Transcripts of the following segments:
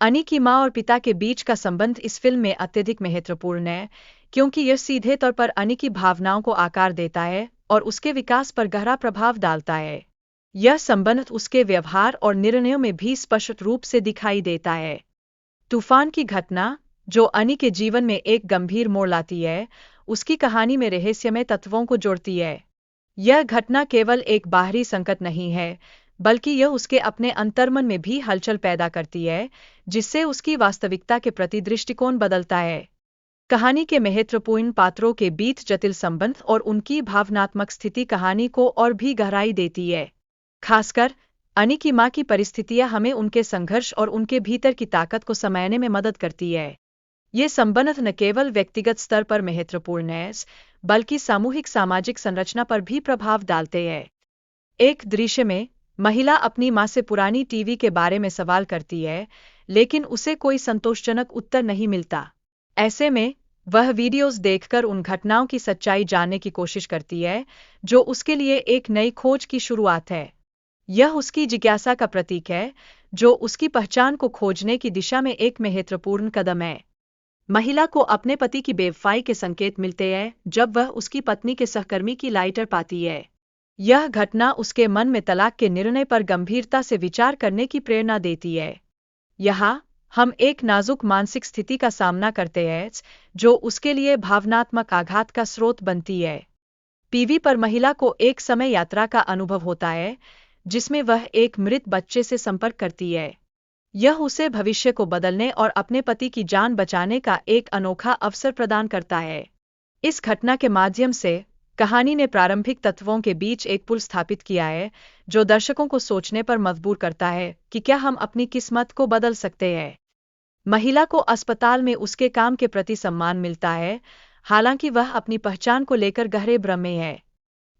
अनी की माँ और पिता के बीच का संबंध इस फिल्म में अत्यधिक महत्वपूर्ण है, क्योंकि यह सीधे तौर पर अनी की भावनाओं को आकार देता है और उसके विकास पर गहरा प्रभाव डालता है। यह संबंध उसके व्यवहार और निर्णयों में भी स्पष्ट रूप से दिखाई देता है। तूफान की घटना, जो अनी के जीवन में एक गंभीर मोड़ लाती है, उसकी कहानी में रहस्यमय तत्वों को जोड़ती है। यह घटना केवल एक बाहरी संकट नहीं है, बल्कि यह उसके अपने अंतर्मन में भी हलचल पैदा करती है, जिससे उसकी वास्तविकता के प्रति दृष्टिकोण बदलता है। कहानी के महत्वपूर्ण पात्रों के बीच जटिल संबंध और उनकी भावनात्मक स्थिति कहानी को और भी गहराई देती है। खासकर अनी की माँ की परिस्थितियाँ हमें उनके संघर्ष और उनके भीतर की ताकत को समझने में मदद करती है। ये संबंध न केवल व्यक्तिगत स्तर पर महत्वपूर्ण है, बल्कि सामूहिक सामाजिक संरचना पर भी प्रभाव डालते हैं। एक दृश्य में महिला अपनी माँ से पुरानी टीवी के बारे में सवाल करती है, लेकिन उसे कोई संतोषजनक उत्तर नहीं मिलता। ऐसे में वह वीडियोस देखकर उन घटनाओं की सच्चाई जानने की कोशिश करती है, जो उसके लिए एक नई खोज की शुरुआत है। यह उसकी जिज्ञासा का प्रतीक है, जो उसकी पहचान को खोजने की दिशा में एक महत्वपूर्ण कदम है। महिला को अपने पति की बेवफाई के संकेत मिलते हैं जब वह उसकी पत्नी के सहकर्मी की लाइटर पाती है। यह घटना उसके मन में तलाक के निर्णय पर गंभीरता से विचार करने की प्रेरणा देती है। यहाँ हम एक नाजुक मानसिक स्थिति का सामना करते हैं, जो उसके लिए भावनात्मक आघात का स्रोत बनती है। टीवी पर महिला को एक समय यात्रा का अनुभव होता है, जिसमें वह एक मृत बच्चे से संपर्क करती है। यह उसे भविष्य को बदलने और अपने पति की जान बचाने का एक अनोखा अवसर प्रदान करता है। इस घटना के माध्यम से कहानी ने प्रारंभिक तत्वों के बीच एक पुल स्थापित किया है, जो दर्शकों को सोचने पर मजबूर करता है कि क्या हम अपनी किस्मत को बदल सकते हैं। महिला को अस्पताल में उसके काम के प्रति सम्मान मिलता है, हालांकि वह अपनी पहचान को लेकर गहरे भ्रम में है।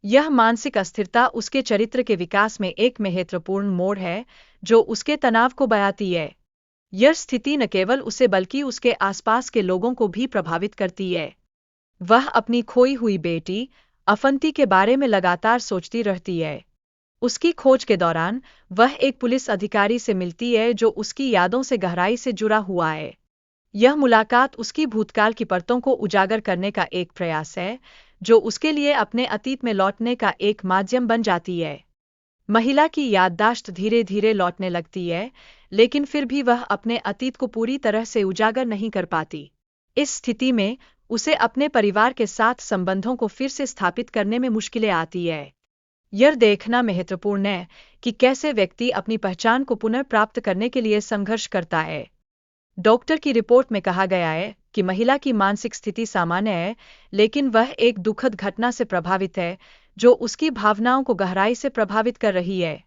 यह मानसिक अस्थिरता उसके चरित्र के विकास में एक महत्वपूर्ण मोड़ है, जो उसके तनाव को बढ़ाती है। यह स्थिति न केवल उसे बल्कि उसके आसपास के लोगों को भी प्रभावित करती है। वह अपनी खोई हुई बेटी अफंती के बारे में लगातार सोचती रहती है। उसकी खोज के दौरान वह एक पुलिस अधिकारी से मिलती है जो उसकी यादों से गहराई से जुड़ा हुआ है। यह मुलाकात उसकी भूतकाल की परतों को उजागर करने का एक प्रयास है, जो उसके लिए अपने अतीत में लौटने का एक माध्यम बन जाती है। महिला की याददाश्त धीरे धीरे लौटने लगती है, लेकिन फिर भी वह अपने अतीत को पूरी तरह से उजागर नहीं कर पाती। इस स्थिति में उसे अपने परिवार के साथ संबंधों को फिर से स्थापित करने में मुश्किलें आती है। यह देखना महत्वपूर्ण है कि कैसे व्यक्ति अपनी पहचान को पुनर्प्राप्त करने के लिए संघर्ष करता है। डॉक्टर की रिपोर्ट में कहा गया है कि महिला की मानसिक स्थिति सामान्य है, लेकिन वह एक दुखद घटना से प्रभावित है, जो उसकी भावनाओं को गहराई से प्रभावित कर रही है।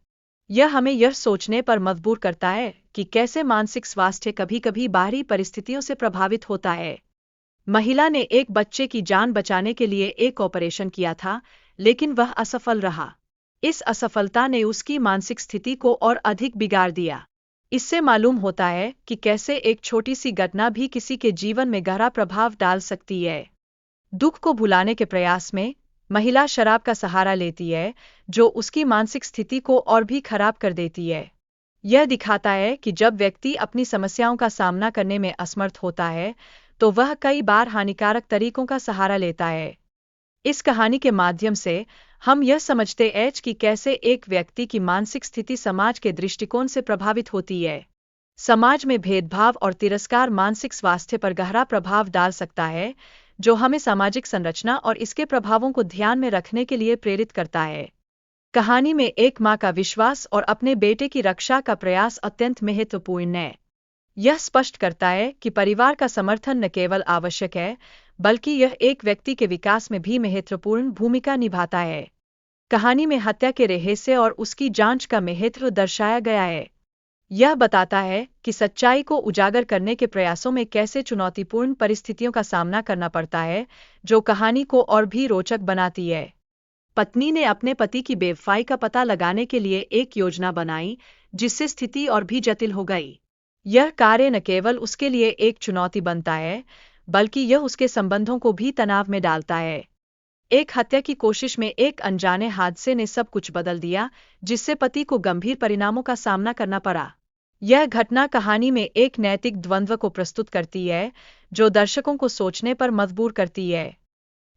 यह हमें यह सोचने पर मजबूर करता है कि कैसे मानसिक स्वास्थ्य कभी-कभी बाहरी परिस्थितियों से प्रभावित होता है। महिला ने एक बच्चे की जान बचाने के लिए एक ऑपरेशन किया था, लेकिन वह असफल रहा। इस असफलता ने उसकी मानसिक स्थिति को और अधिक बिगाड़ दिया। इससे मालूम होता है कि कैसे एक छोटी सी घटना भी किसी के जीवन में गहरा प्रभाव डाल सकती है। दुख को भुलाने के प्रयास में महिला शराब का सहारा लेती है, जो उसकी मानसिक स्थिति को और भी खराब कर देती है। यह दिखाता है कि जब व्यक्ति अपनी समस्याओं का सामना करने में असमर्थ होता है, तो वह कई बार हानिकारक तरीकों का सहारा लेता है। इस कहानी के माध्यम से हम यह समझते हैं कि कैसे एक व्यक्ति की मानसिक स्थिति समाज के दृष्टिकोण से प्रभावित होती है। समाज में भेदभाव और तिरस्कार मानसिक स्वास्थ्य पर गहरा प्रभाव डाल सकता है, जो हमें सामाजिक संरचना और इसके प्रभावों को ध्यान में रखने के लिए प्रेरित करता है। कहानी में एक माँ का विश्वास और अपने बेटे की रक्षा का प्रयास अत्यंत महत्वपूर्ण है। यह स्पष्ट करता है कि परिवार का समर्थन न केवल आवश्यक है, बल्कि यह एक व्यक्ति के विकास में भी महत्वपूर्ण भूमिका निभाता है। कहानी में हत्या के रहस्य और उसकी जांच का महत्व दर्शाया गया है। यह बताता है कि सच्चाई को उजागर करने के प्रयासों में कैसे चुनौतीपूर्ण परिस्थितियों का सामना करना पड़ता है, जो कहानी को और भी रोचक बनाती है। पत्नी ने अपने पति की बेवफाई का पता लगाने के लिए एक योजना बनाई, जिससे स्थिति और भी जटिल हो गई। यह कार्य न केवल उसके लिए एक चुनौती बनता है, बल्कि यह उसके संबंधों को भी तनाव में डालता है। एक हत्या की कोशिश में एक अनजाने हादसे ने सब कुछ बदल दिया, जिससे पति को गंभीर परिणामों का सामना करना पड़ा। यह घटना कहानी में एक नैतिक द्वंद्व को प्रस्तुत करती है जो दर्शकों को सोचने पर मजबूर करती है।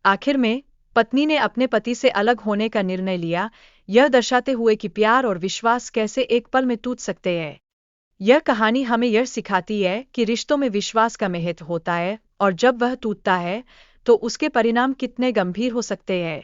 आखिर में पत्नी ने अपने पति से अलग होने का निर्णय लिया, यह दर्शाते हुए कि प्यार और विश्वास कैसे एक पल में टूट सकते हैं। यह कहानी हमें यह सिखाती है कि रिश्तों में विश्वास का महत्व होता है और जब वह टूटता है तो उसके परिणाम कितने गंभीर हो सकते हैं।